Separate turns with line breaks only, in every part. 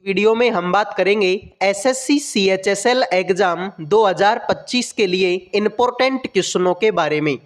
Video में हम बात करेंगे एसएससी सीएचएसएल एग्जाम 2025 के लिए इम्पोर्टेंट क्वेश्चनों के बारे में।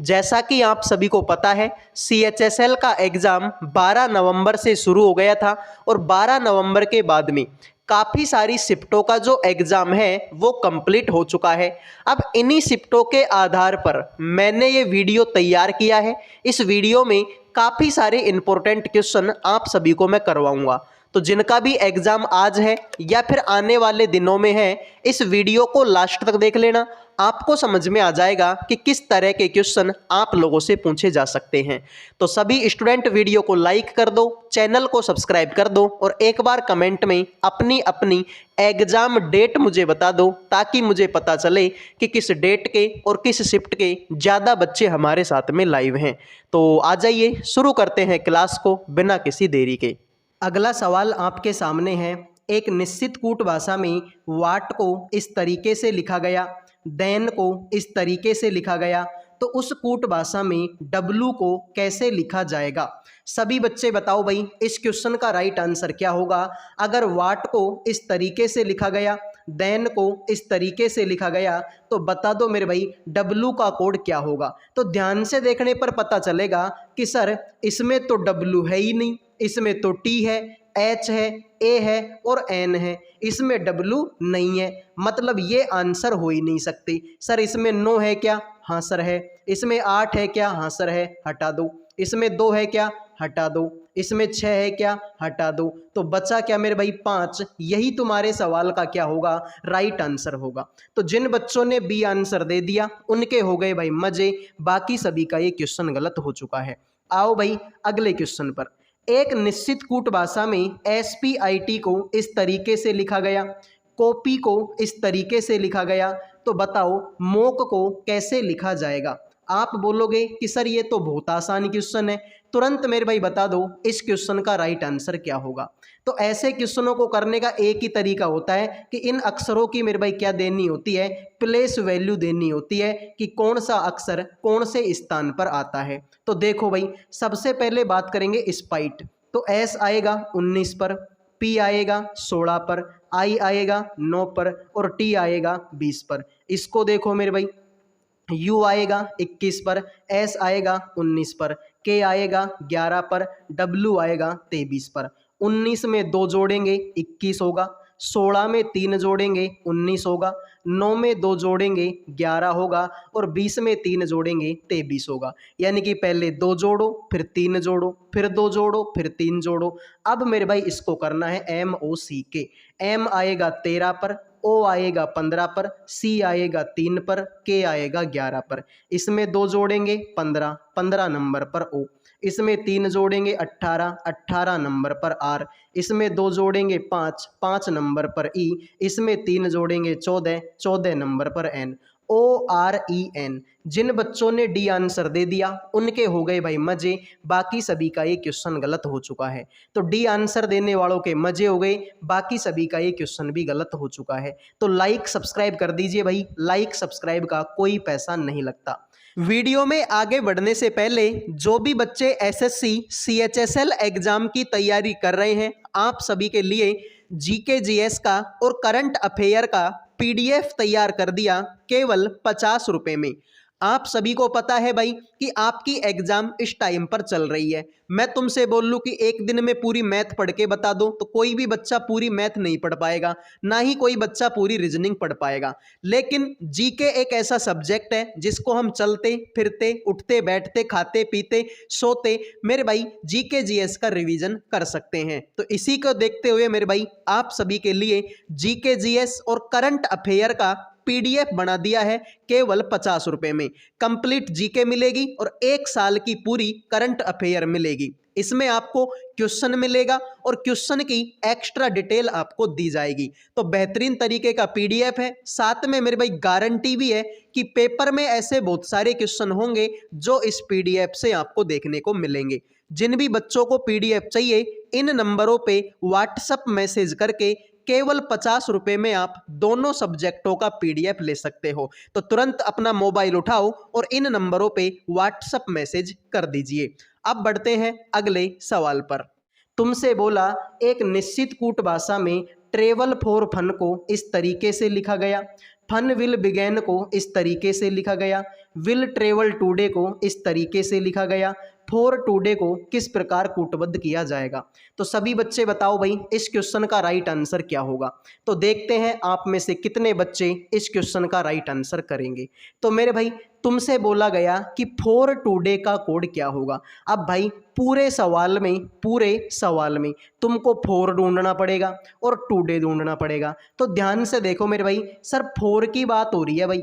जैसा कि आप सभी को पता है, सीएचएसएल का एग्ज़ाम 12 नवंबर से शुरू हो गया था और 12 नवंबर के बाद में काफ़ी सारी शिफ्टों का जो एग्ज़ाम है वो कंप्लीट हो चुका है। अब इन्हीं शिफ्टों के आधार पर मैंने ये वीडियो तैयार किया है। इस वीडियो में काफ़ी सारे इम्पोर्टेंट क्वेश्चन आप सभी को मैं करवाऊँगा। तो जिनका भी एग्ज़ाम आज है या फिर आने वाले दिनों में है, इस वीडियो को लास्ट तक देख लेना। आपको समझ में आ जाएगा कि किस तरह के क्वेश्चन आप लोगों से पूछे जा सकते हैं। तो सभी स्टूडेंट वीडियो को लाइक कर दो, चैनल को सब्सक्राइब कर दो और एक बार कमेंट में अपनी अपनी एग्ज़ाम डेट मुझे बता दो, ताकि मुझे पता चले कि किस डेट के और किस शिफ्ट के ज़्यादा बच्चे हमारे साथ में लाइव हैं। तो आ जाइए, शुरू करते हैं क्लास को बिना किसी देरी के। अगला सवाल आपके सामने है। एक निश्चित कूट भाषा में वाट को इस तरीके से लिखा गया, देन को इस तरीके से लिखा गया, तो उस कूट भाषा में डब्लू को कैसे लिखा जाएगा? सभी बच्चे बताओ भाई, इस क्वेश्चन का राइट आंसर क्या होगा? अगर वाट को इस तरीके से लिखा गया, देन को इस तरीके से लिखा गया, तो बता दो मेरे भाई डब्लू का कोड क्या होगा? तो ध्यान से देखने पर पता चलेगा कि सर इसमें तो डब्लू है ही नहीं, इसमें तो टी है, एच है, ए है और एन है, इसमें डब्लू नहीं है, मतलब ये आंसर हो ही नहीं सकती। सर इसमें 9 है क्या? हाँ सर है। इसमें 8 है क्या? हाँ सर है, हटा दो। इसमें 2 है क्या? हटा दो। इसमें 6 है क्या? हटा दो। तो बचा क्या मेरे भाई? 5। यही तुम्हारे सवाल का क्या होगा? राइट आंसर होगा। तो जिन बच्चों ने बी आंसर दे दिया उनके हो गए भाई मजे, बाकी सभी का ये क्वेश्चन गलत हो चुका है। आओ भाई अगले क्वेश्चन पर। एक निश्चित कूट भाषा में SPIT को इस तरीके से लिखा गया, कॉपी को इस तरीके से लिखा गया, तो बताओ मोक को कैसे लिखा जाएगा? आप बोलोगे कि सर ये तो बहुत आसान क्वेश्चन है, तुरंत मेरे भाई बता दो इस क्वेश्चन का राइट आंसर क्या होगा? तो ऐसे क्वेश्चनों को करने का एक ही तरीका होता है कि इन अक्षरों की मेरे भाई क्या देनी होती है? प्लेस वैल्यू देनी होती है कि कौन सा अक्षर कौन से स्थान पर आता है। तो देखो भाई, सबसे पहले बात करेंगे स्पाइट, तो एस आएगा 19 पर, पी आएगा 16 पर, आई आएगा 9 पर और टी आएगा 20 पर। इसको देखो मेरे भाई, यू आएगा 21 पर, एस आएगा 19 पर, के आएगा 11 पर, डब्ल्यू आएगा 23 पर। 19 में 2 जोड़ेंगे 21 होगा, 16 में 3 जोड़ेंगे 19 होगा, 9 में 2 जोड़ेंगे 11 होगा और 20 में 3 जोड़ेंगे 23 होगा। यानी कि पहले 2 जोड़ो, फिर 3 जोड़ो, फिर 2 जोड़ो, फिर 3 जोड़ो। अब मेरे भाई इसको करना है MOCK। एम आएगा 13 पर, ओ आएगा 15 पर, सी आएगा 3 पर, के आएगा 11 पर। इसमें 2 जोड़ेंगे 15, 15 नंबर पर ओ। इसमें 3 जोड़ेंगे 18, 18 नंबर पर आर। इसमें 2 जोड़ेंगे 5, 5 नंबर पर ई। इसमें 3 जोड़ेंगे 14, 14 नंबर पर एन। OREN। जिन बच्चों ने डी आंसर दे दिया उनके हो गए भाई मजे, बाकी सभी का ये क्वेश्चन गलत हो चुका है। तो डी आंसर देने वालों के मजे हो गए, बाकी सभी का ये क्वेश्चन भी गलत हो चुका है। तो लाइक सब्सक्राइब कर दीजिए भाई, लाइक सब्सक्राइब का कोई पैसा नहीं लगता। वीडियो में आगे बढ़ने से पहले जो भी बच्चे SSC CHSL एग्जाम की तैयारी कर रहे हैं, आप सभी के लिए GK GS का और करंट अफेयर का PDF तैयार कर दिया केवल 50 रुपये में। आप सभी को पता है भाई कि आपकी एग्जाम इस टाइम पर चल रही है। मैं तुमसे बोल लूँ कि एक दिन में पूरी मैथ पढ़ के बता दो, तो कोई भी बच्चा पूरी मैथ नहीं पढ़ पाएगा, ना ही कोई बच्चा पूरी रीजनिंग पढ़ पाएगा। लेकिन जीके एक ऐसा सब्जेक्ट है जिसको हम चलते फिरते, उठते बैठते, खाते पीते, सोते मेरे भाई जीके जीएस का रिवीजन कर सकते हैं। तो इसी को देखते हुए मेरे भाई आप सभी के लिए जीके जीएस और करंट अफेयर का PDF बना दिया है केवल 50 रुपए में। कंप्लीट जीके मिलेगी और 1 साल की पूरी करंट अफेयर मिलेगी। इसमें आपको क्वेश्चन मिलेगा और क्वेश्चन की एक्स्ट्रा डिटेल आपको दी जाएगी। तो बेहतरीन तरीके का PDF है, साथ में मेरे भाई गारंटी भी है कि पेपर में ऐसे बहुत सारे क्वेश्चन होंगे जो इस PDF से आपको देखने को मिलेंगे। जिन भी बच्चों को PDF चाहिए, इन नंबरों पे व्हाट्सएप मैसेज करके केवल 50 रुपए में आप दोनों सब्जेक्टों का PDF ले सकते हो। तो तुरंत अपना मोबाइल उठाओ और इन नंबरों पे व्हाट्सएप मैसेज कर दीजिए। अब बढ़ते हैं अगले सवाल पर। तुमसे बोला एक निश्चित कूट भाषा में ट्रेवल फॉर फन को इस तरीके से लिखा गया, फन विल बिगेन को इस तरीके से लिखा गया, विल ट्रेवल टुडे को इस तरीके से लिखा गया, फॉर टुडे को किस प्रकार कूटबद्ध किया जाएगा। तो सभी बच्चे बताओ भाई इस क्वेश्चन का राइट आंसर क्या होगा। तो देखते हैं आप में से कितने बच्चे इस क्वेश्चन का राइट आंसर करेंगे। तो मेरे भाई तुमसे बोला गया कि फॉर टुडे का कोड क्या होगा। अब भाई पूरे सवाल में तुमको फॉर ढूंढना पड़ेगा और टुडे ढूंढना पड़ेगा। तो ध्यान से देखो मेरे भाई, सर फॉर की बात हो रही है भाई,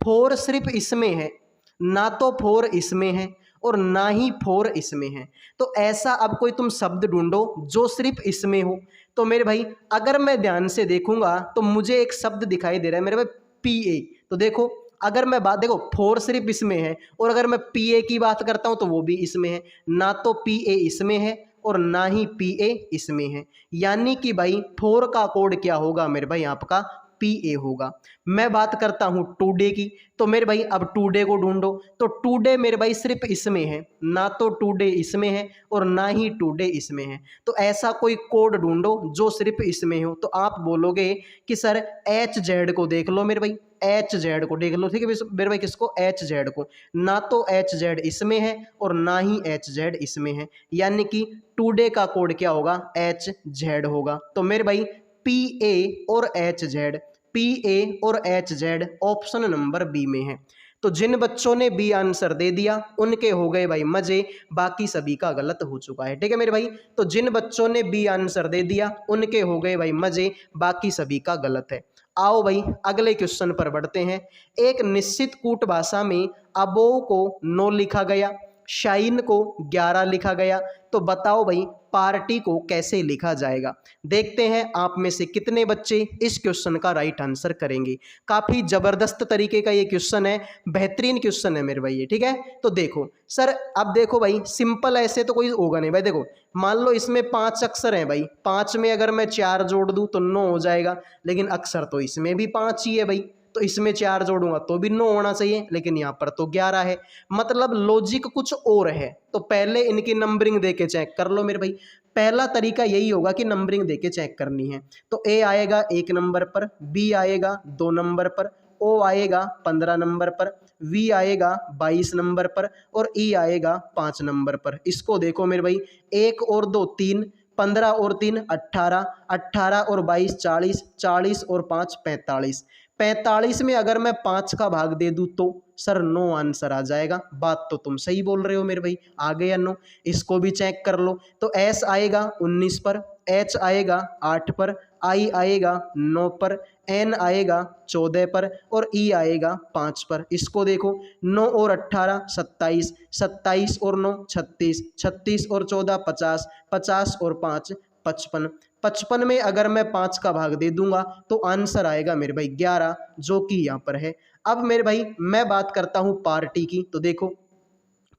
फॉर सिर्फ इसमें है, ना तो फॉर इसमें है और ना ही फॉर इसमें है। तो ऐसा अब कोई तुम शब्द ढूंढो जो सिर्फ इसमें हो। तो मेरे भाई अगर मैं ध्यान से देखूंगा तो मुझे एक शब्द दिखाई दे रहा है मेरे भाई, पीए। तो देखो अगर मैं बात देखो फॉर सिर्फ इसमें है और अगर मैं पीए की बात करता हूं तो वो भी इसमें है, ना तो पीए इसमें है और ना ही पीए इसमें है। यानी कि भाई फॉर का कोड क्या होगा मेरे भाई, आपका पीए होगा। मैं बात करता हूं टुडे की, तो मेरे भाई अब टुडे को ढूंढो। तो टुडे मेरे भाई सिर्फ इसमें है, ना तो टुडे इसमें है और ना ही टुडे इसमें है। तो ऐसा कोई कोड ढूंढो जो सिर्फ इसमें हो। तो आप बोलोगे कि सर एच जेड को देख लो मेरे भाई, एच जेड को देख लो, ठीक है मेरे भाई, किसको, एच जेड को। ना तो एच जेड इसमें है और ना ही एच जेड इसमें है, यानी कि टुडे का कोड क्या होगा, एच जेड होगा। तो मेरे भाई पी ए और एच जेड, पी ए और H Z option number B में है। तो जिन बच्चों ने बी आंसर दे दिया उनके हो गए भाई मजे, बाकी सभी का गलत हो चुका है, ठीक है मेरे भाई। तो जिन बच्चों ने बी आंसर दे दिया उनके हो गए भाई मजे, बाकी सभी का गलत है। आओ भाई अगले क्वेश्चन पर बढ़ते हैं। एक निश्चित कूट भाषा में अबोव को 9 लिखा गया, शाइन को 11 लिखा गया। तो बताओ भाई पार्टी को कैसे लिखा जाएगा। देखते हैं आप में से कितने बच्चे इस क्वेश्चन का राइट आंसर करेंगे। काफी जबरदस्त तरीके का ये क्वेश्चन है, बेहतरीन क्वेश्चन है मेरे भाई ये, ठीक है। तो देखो सर, अब देखो भाई सिंपल ऐसे तो कोई होगा नहीं भाई। देखो मान लो इसमें 5 अक्षर हैं भाई, 5 में अगर मैं 4 जोड़ दूं तो 9 हो जाएगा, लेकिन अक्षर तो इसमें भी 5 ही है भाई, तो इसमें 4 जोड़ूंगा तो भी 9 होना चाहिए, लेकिन यहाँ पर तो 11 है। मतलब लॉजिक कुछ और है। तो पहले इनकी नंबरिंग देके चेक कर लो मेरे भाई। पहला तरीका यही होगा कि नंबरिंग देके चेक करनी है। तो ए आएगा 1 नंबर पर, बी आएगा 2 नंबर पर, ओ आएगा 15 नंबर पर, वी आएगा 22 नंबर पर और ई आएगा 5 नंबर पर। इसको देखो मेरे भाई, 1 और 2 3, 15 और 3 18, 18 और 22 40, 40 और 5 45, 45 में अगर मैं 5 का भाग दे दूं तो सर 9 आंसर आ जाएगा। बात तो तुम सही बोल रहे हो मेरे भाई, आ गया 9। इसको भी चेक कर लो। तो एस आएगा 19 पर, एच आएगा 8 पर, आई आएगा 9 पर, एन आएगा 14 पर और ई आएगा 5 पर। इसको देखो 9 और 18 27, 27 और 9 36, 36 और 14 50, 50 और 5 55, 55 में अगर मैं 5 का भाग दे दूंगा तो आंसर आएगा मेरे भाई 11, जो कि यहाँ पर है। अब मेरे भाई मैं बात करता हूँ पार्टी की। तो देखो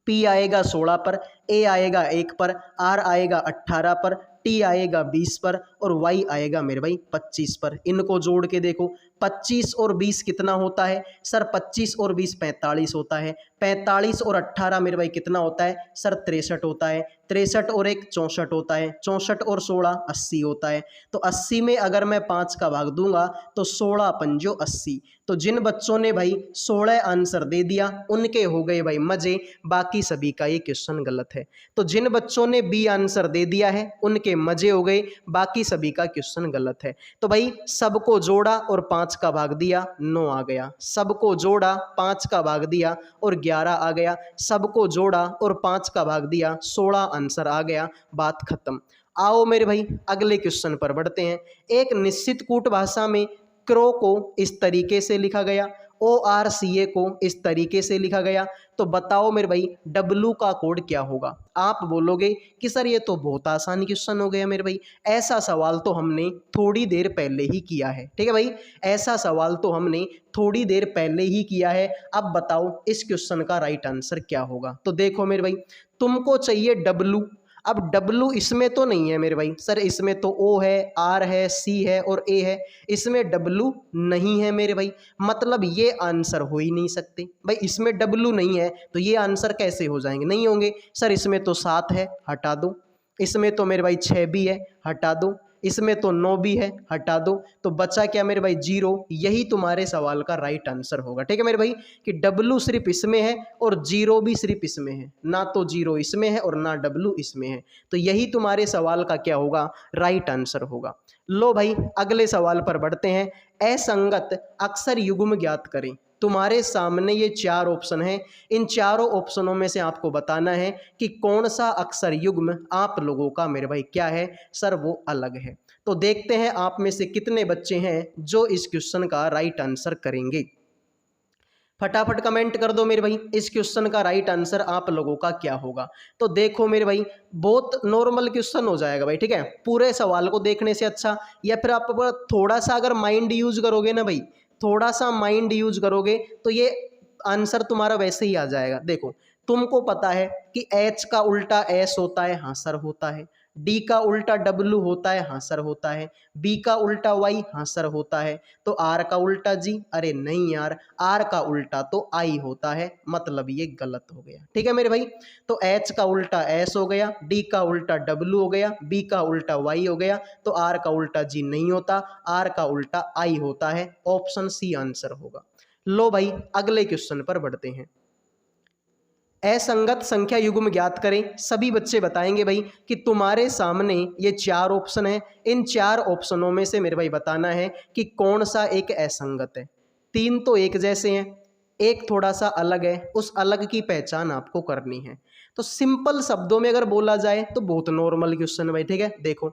पी आएगा 16 पर, ए आएगा 1 पर, आर आएगा 18 पर, टी आएगा 20 पर और वाई आएगा मेरे भाई 25 पर। इनको जोड़ के देखो 25 और 20 कितना होता है सर, 25 और 20 45 होता है, 45 और 18 मेरे भाई कितना होता है सर 63 होता है, 63 और 1 64 होता है, 64 और 16 80 होता है। तो 80 में अगर मैं 5 का भाग दूंगा तो 16 पंजो 80। तो जिन बच्चों ने भाई 16 आंसर दे दिया उनके हो गए भाई मजे, बाकी सभी का ये क्वेश्चन गलत है। तो जिन बच्चों ने बी आंसर दे दिया है उनके मजे हो गए, बाकी सभी का क्वेश्चन गलत है। तो भाई सबको जोड़ा और 5 का भाग दिया 9 आ गया, सबको जोड़ा 5 का भाग दिया और 11 आ गया, सबको जोड़ा और 5 का भाग दिया 16 आंसर आ गया, बात खत्म। आओ मेरे भाई अगले क्वेश्चन पर बढ़ते हैं। एक निश्चित कूट भाषा में क्रो को इस तरीके से लिखा गया, ORCA को इस तरीके से लिखा गया। तो बताओ मेरे भाई डब्लू का कोड क्या होगा। आप बोलोगे कि सर ये तो बहुत आसान क्वेश्चन हो गया मेरे भाई, ऐसा सवाल तो हमने थोड़ी देर पहले ही किया है, ठीक है भाई, ऐसा सवाल तो हमने थोड़ी देर पहले ही किया है। अब बताओ इस क्वेश्चन का राइट आंसर क्या होगा। तो देखो मेरे भाई तुमको चाहिए डब्लू। अब डब्लू इसमें तो नहीं है मेरे भाई, सर इसमें तो ओ है, आर है, सी है और ए है, इसमें डब्लू नहीं है मेरे भाई, मतलब ये आंसर हो ही नहीं सकते भाई। इसमें डब्लू नहीं है तो ये आंसर कैसे हो जाएंगे, नहीं होंगे। सर इसमें तो 7 है, हटा दो, इसमें तो मेरे भाई 6 भी है, हटा दो। इसमें तो 9 भी है, हटा दो। तो बचा क्या मेरे भाई 0। यही तुम्हारे सवाल का राइट आंसर होगा। ठीक है मेरे भाई, कि W सिर्फ इसमें है और 0 भी सिर्फ इसमें है, ना तो 0 इसमें है और ना W इसमें है। तो यही तुम्हारे सवाल का क्या होगा, राइट आंसर होगा। लो भाई अगले सवाल पर बढ़ते हैं। असंगत अक्षर युग्म ज्ञात करें। तुम्हारे सामने ये 4 ऑप्शन हैं। इन चारों ऑप्शनों में से आपको बताना है कि कौन सा अक्षर युग्म आप लोगों का मेरे भाई क्या है, सर वो अलग है। तो देखते हैं आप में से कितने बच्चे हैं जो इस क्वेश्चन का राइट आंसर करेंगे। फटाफट कमेंट कर दो मेरे भाई, इस क्वेश्चन का राइट आंसर आप लोगों का क्या होगा। तो देखो मेरे भाई, बहुत नॉर्मल क्वेश्चन हो जाएगा भाई। ठीक है, पूरे सवाल को देखने से अच्छा, या फिर आप थोड़ा सा अगर माइंड यूज करोगे ना भाई, थोड़ा सा माइंड यूज करोगे तो ये आंसर तुम्हारा वैसे ही आ जाएगा। देखो तुमको पता है कि H का उल्टा S होता है, हाँ सर होता है। D का उल्टा W होता है, हाँ सर होता है। B का उल्टा Y, हाँ सर होता है। तो R का उल्टा G, अरे नहीं यार, R का उल्टा तो I होता है, मतलब ये गलत हो गया। ठीक है मेरे भाई, तो H का उल्टा S हो गया, D का उल्टा W हो गया, B का उल्टा Y हो गया, तो R का उल्टा G नहीं होता, R का उल्टा I होता है। ऑप्शन C आंसर होगा। लो भाई अगले क्वेश्चन पर बढ़ते हैं। असंगत संख्या युग्म ज्ञात करें। सभी बच्चे बताएंगे भाई कि तुम्हारे सामने ये 4 ऑप्शन है। इन 4 ऑप्शनों में से मेरे भाई बताना है कि कौन सा एक असंगत है। 3 तो एक जैसे हैं, एक थोड़ा सा अलग है, उस अलग की पहचान आपको करनी है। तो सिंपल शब्दों में अगर बोला जाए तो बहुत नॉर्मल क्वेश्चन है भाई। ठीक है, देखो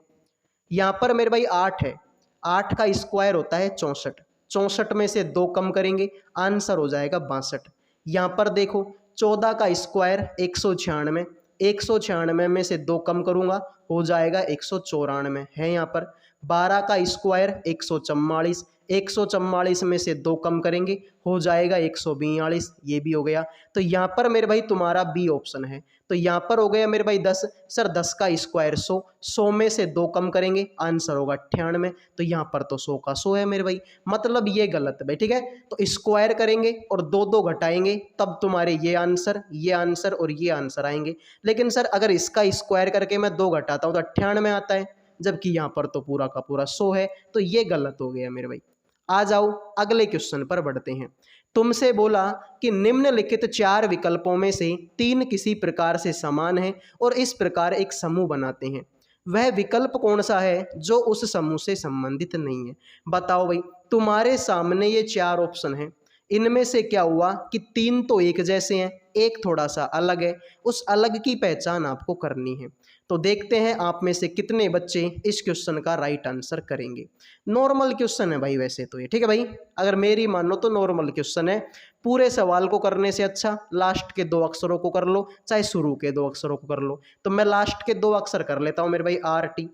यहाँ पर मेरे भाई 8 है, 8 का स्क्वायर होता है 64, 64 में से 2 कम करेंगे, आंसर हो जाएगा 62। यहाँ पर देखो 14 का स्क्वायर 196, 196 में से 2 कम करूंगा, हो जाएगा 194 है यहाँ पर। 12 का स्क्वायर 144, 144 में से 2 कम करेंगे, हो जाएगा 142, ये भी हो गया। तो यहाँ पर मेरे भाई तुम्हारा बी ऑप्शन है। तो यहाँ पर हो गया मेरे भाई 10, सर 10 का स्क्वायर 100, 100 में से 2 कम करेंगे, आंसर होगा 98। तो यहाँ पर तो 100 का 100 है मेरे भाई, मतलब ये गलत है भाई। ठीक है, तो स्क्वायर करेंगे और 2 घटाएंगे, तब तुम्हारे ये आंसर और ये आंसर आएंगे। लेकिन सर अगर इसका स्क्वायर करके मैं 2 घटाता हूँ तो 98 आता है, जबकि यहाँ पर तो पूरा का पूरा 100 है, तो ये गलत हो गया मेरे भाई। आ जाओ अगले क्वेश्चन पर बढ़ते हैं। तुमसे बोला कि निम्नलिखित 4 विकल्पों में से 3 किसी प्रकार से समान हैं और इस प्रकार एक समूह बनाते हैं। वह विकल्प कौन सा है जो उस समूह से संबंधित नहीं है। बताओ भाई, तुम्हारे सामने ये 4 ऑप्शन हैं। इनमें से क्या हुआ कि 3 तो एक जैसे हैं, एक थोड़ा सा अलग है, उस अलग की पहचान आपको करनी है। तो देखते हैं आप में से कितने बच्चे इस क्वेश्चन का राइट आंसर करेंगे। नॉर्मल क्वेश्चन है भाई वैसे तो ये। ठीक है भाई, अगर मेरी मानो तो नॉर्मल क्वेश्चन है। पूरे सवाल को करने से अच्छा लास्ट के 2 अक्षरों को कर लो, चाहे शुरू के 2 अक्षरों को कर लो। तो मैं लास्ट के 2 अक्षर कर लेता हूँ मेरे भाई, RT।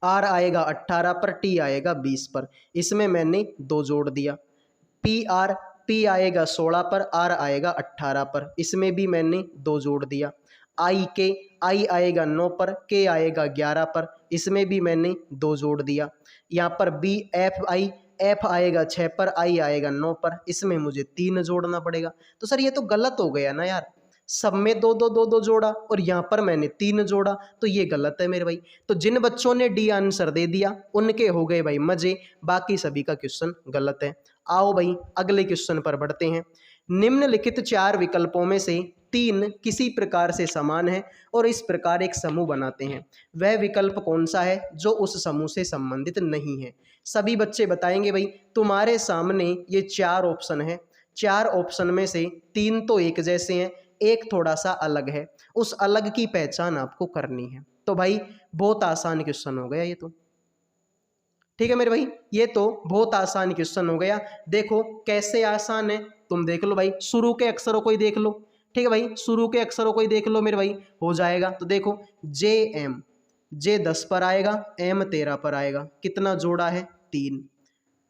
R आएगा 18 पर, T आएगा 20 पर, इसमें मैंने 2 जोड़ दिया। PR, P आएगा 16 पर, R आएगा 18 पर, इसमें भी मैंने 2 जोड़ दिया। I आएगा 9 पर, K आएगा 11 पर, इसमें भी मैंने 2 जोड़ दिया। यहाँ पर F आएगा 6 पर, I आएगा 9 पर, इसमें मुझे 3 जोड़ना पड़ेगा। तो सर ये तो गलत हो गया ना यार, सब में 2 जोड़ा और यहाँ पर मैंने 3 जोड़ा, तो ये गलत है मेरे भाई। तो जिन बच्चों ने डी आंसर दे दिया उनके हो गए भाई मजे, बाकी सभी का क्वेश्चन गलत है। आओ भाई अगले क्वेश्चन पर बढ़ते हैं। निम्नलिखित 4 विकल्पों में से 3 किसी प्रकार से समान है और इस प्रकार एक समूह बनाते हैं। वह विकल्प कौन सा है जो उस समूह से संबंधित नहीं है। सभी बच्चे बताएंगे भाई। तुम्हारे सामने ये 4 ऑप्शन है, 4 ऑप्शन में से 3 तो एक जैसे हैं, एक थोड़ा सा अलग है, उस अलग की पहचान आपको करनी है। तो भाई बहुत आसान क्वेश्चन हो गया ये तो। ठीक है मेरे भाई, ये तो बहुत आसान क्वेश्चन हो गया। देखो कैसे आसान है, तुम देख लो भाई, शुरू के अक्षरों को ही देख लो। ठीक है भाई, शुरू के अक्षरों को ही देख लो मेरे भाई, हो जाएगा। तो देखो JM, J 10 पर आएगा, M 13 पर आएगा, कितना जोड़ा है 3।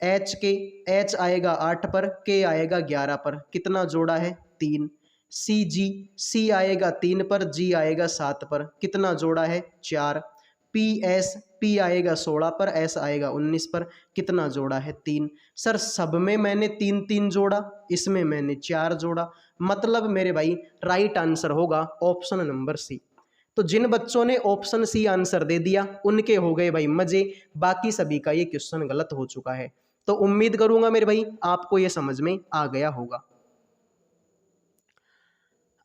H आएगा 8 पर, K आएगा 11 पर, कितना जोड़ा है 3। C आएगा 3 पर, G आएगा 7 पर, कितना जोड़ा है 4। P आएगा 16 पर, S आएगा 19 पर, कितना जोड़ा है 3। सर सब में मैंने 3 जोड़ा, इसमें मैंने 4 जोड़ा, मतलब मेरे भाई राइट आंसर होगा ऑप्शन नंबर C। तो जिन बच्चों ने ऑप्शन सी आंसर दे दिया उनके हो गए भाई मजे, बाकी सभी का ये क्वेश्चन गलत हो चुका है। तो उम्मीद करूंगा मेरे भाई आपको ये समझ में आ गया होगा।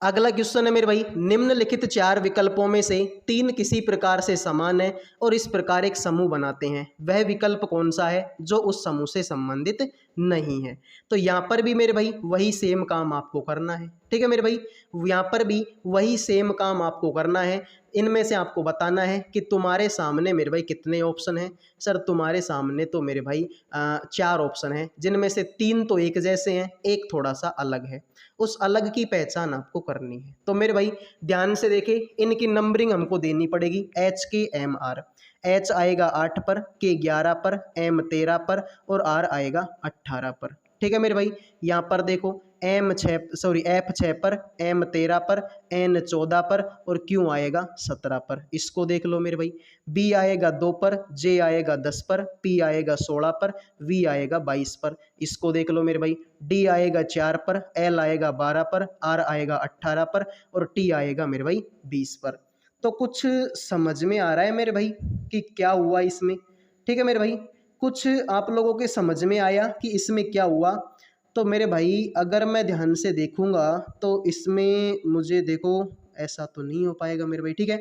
अगला क्वेश्चन है मेरे भाई, निम्नलिखित चार विकल्पों में से तीन किसी प्रकार से समान है और इस प्रकार एक समूह बनाते हैं, वह विकल्प कौन सा है जो उस समूह से संबंधित नहीं है। तो यहाँ पर भी मेरे भाई वही सेम काम आपको करना है, ठीक है मेरे भाई, यहाँ पर भी वही सेम काम आपको करना है। इनमें से आपको बताना है कि तुम्हारे सामने मेरे भाई कितने ऑप्शन हैं। सर तुम्हारे सामने तो मेरे भाई चार ऑप्शन हैं, जिनमें से तीन तो एक जैसे हैं, एक थोड़ा सा अलग है। उस अलग की पहचान आपको करनी है। तो मेरे भाई ध्यान से देखें, इनकी नंबरिंग हमको देनी पड़ेगी HKMR। H आएगा 8 पर, K 11 पर, M 13 पर और R आएगा 18 पर। ठीक है मेरे भाई, यहाँ पर देखो F 6 पर, M 13 पर, N 14 पर और Q आएगा 17 पर। इसको देख लो मेरे भाई, B आएगा 2 पर, J आएगा 10 पर, P आएगा 16 पर, V आएगा 22 पर। इसको देख लो मेरे भाई, D आएगा 4 पर, L आएगा 12 पर, R आएगा 18 पर और T आएगा मेरे भाई 20 पर। तो कुछ समझ में आ रहा है मेरे भाई कि क्या हुआ इसमें? ठीक है मेरे भाई, कुछ आप लोगों के समझ में आया कि इसमें क्या हुआ? तो मेरे भाई अगर मैं ध्यान से देखूंगा तो इसमें मुझे देखो ऐसा तो नहीं हो पाएगा मेरे भाई। ठीक है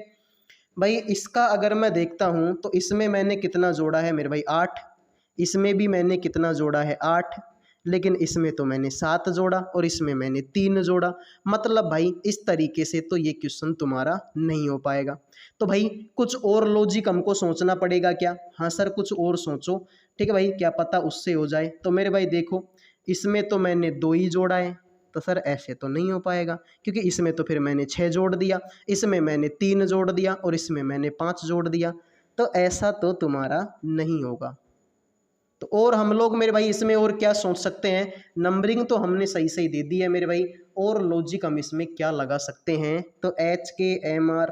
भाई, इसका अगर मैं देखता हूं तो इसमें मैंने कितना जोड़ा है मेरे भाई 8, इसमें भी मैंने कितना जोड़ा है 8, लेकिन इसमें तो मैंने 7 जोड़ा और इसमें मैंने 3 जोड़ा। मतलब भाई इस तरीके से तो ये क्वेश्चन तुम्हारा नहीं हो पाएगा। तो भाई कुछ और लॉजिक हमको सोचना पड़ेगा क्या? हाँ सर कुछ और सोचो, ठीक है भाई, क्या पता उससे हो जाए। तो मेरे भाई देखो, इसमें तो मैंने 2 ही जोड़ा है, तो सर ऐसे तो नहीं हो पाएगा, क्योंकि इसमें तो फिर मैंने 6 जोड़ दिया, इसमें मैंने 3 जोड़ दिया और इसमें मैंने 5 जोड़ दिया। तो ऐसा तो तुम्हारा नहीं होगा। तो और हम लोग मेरे भाई इसमें और क्या सोच सकते हैं? नंबरिंग तो हमने सही सही दे दी है मेरे भाई, और लॉजिक हम इसमें क्या लगा सकते हैं? तो HKMR,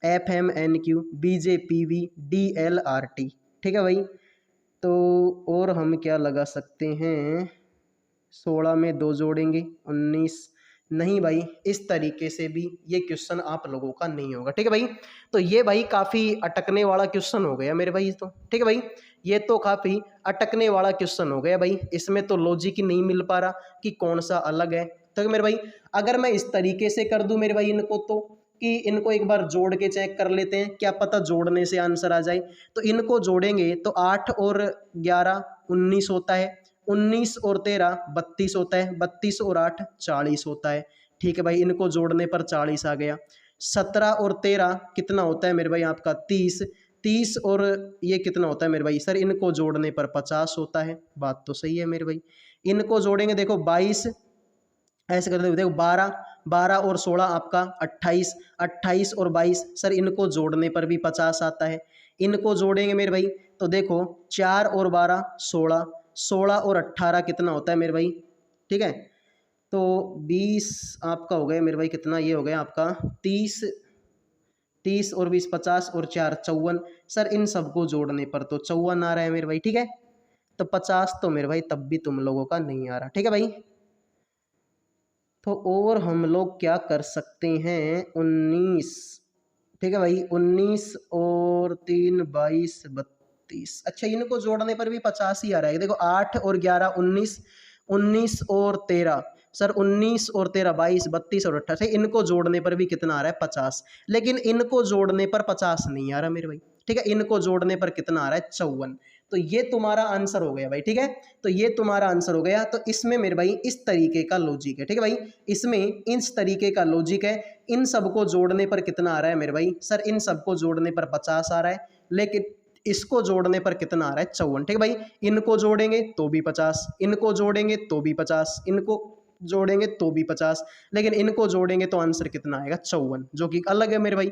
FMNQ, BJPV, DLRT। ठीक है भाई, तो और हम क्या लगा सकते हैं? 16 में 2 जोड़ेंगे 19। नहीं भाई, इस तरीके से भी ये क्वेश्चन आप लोगों का नहीं होगा। ठीक है भाई, तो ये भाई काफ़ी अटकने वाला क्वेश्चन हो गया मेरे भाई। तो ठीक है भाई, ये तो काफ़ी अटकने वाला क्वेश्चन हो गया भाई, इसमें तो लॉजिक ही नहीं मिल पा रहा कि कौन सा अलग है। तो मेरे भाई अगर मैं इस तरीके से कर दूं मेरे भाई इनको, तो कि इनको एक बार जोड़ के चेक कर लेते हैं, क्या पता जोड़ने से आंसर आ जाए। तो इनको जोड़ेंगे तो 8 और 11 19 होता है, 19 और 13 32 होता है, 32 और 8 40 होता है। ठीक है भाई, इनको जोड़ने पर 40 आ गया। 17 और 13 कितना होता है मेरे भाई आपका 30, 30 और ये कितना होता है मेरे भाई? सर इनको जोड़ने पर 50 होता है। बात तो सही है मेरे भाई। इनको जोड़ेंगे देखो 22, ऐसे करते हुए देखो 12, 12 और 16 आपका 28, 28 और 22, सर इनको जोड़ने पर भी 50 आता है। इनको जोड़ेंगे मेरे भाई तो देखो 4 और 12 16, 16 और 18 कितना होता है मेरे भाई? ठीक है, तो 20 आपका हो गया मेरे भाई, कितना ये हो गया आपका 30, 30 और 20 50 और 4 54। सर इन सबको जोड़ने पर तो 54 आ रहा है मेरे भाई। ठीक है, तो 50 तो मेरे भाई तब भी तुम लोगों का नहीं आ रहा। ठीक है भाई, तो और हम लोग क्या कर सकते हैं? 19, ठीक है भाई, 19 और 3 22 32। अच्छा, इनको जोड़ने पर भी 50 ही आ रहा है। देखो 8 और 11 19, 19 और 13, सर 19 और 13 22 32 और 28, इनको जोड़ने पर भी कितना आ रहा है? 50। लेकिन इनको जोड़ने पर 50 नहीं आ रहा मेरे भाई। ठीक है, इनको जोड़ने पर कितना आ रहा है? 54। तो ये तुम्हारा आंसर हो गया भाई। ठीक है, तो ये तुम्हारा आंसर हो गया। तो इसमें मेरे भाई इस तरीके का लॉजिक है। ठीक है भाई, इसमें इस तरीके का लॉजिक है। इन सबको जोड़ने पर कितना आ रहा है मेरे भाई? सर इन सबको जोड़ने पर 50 आ रहा है, लेकिन इसको जोड़ने पर कितना आ रहा है? 54। ठीक है भाई, इनको जोड़ेंगे तो भी 50, इनको जोड़ेंगे तो भी 50, इनको जोड़ेंगे तो भी 50, लेकिन इनको जोड़ेंगे तो आंसर कितना आएगा? 54, जो कि अलग है मेरे भाई।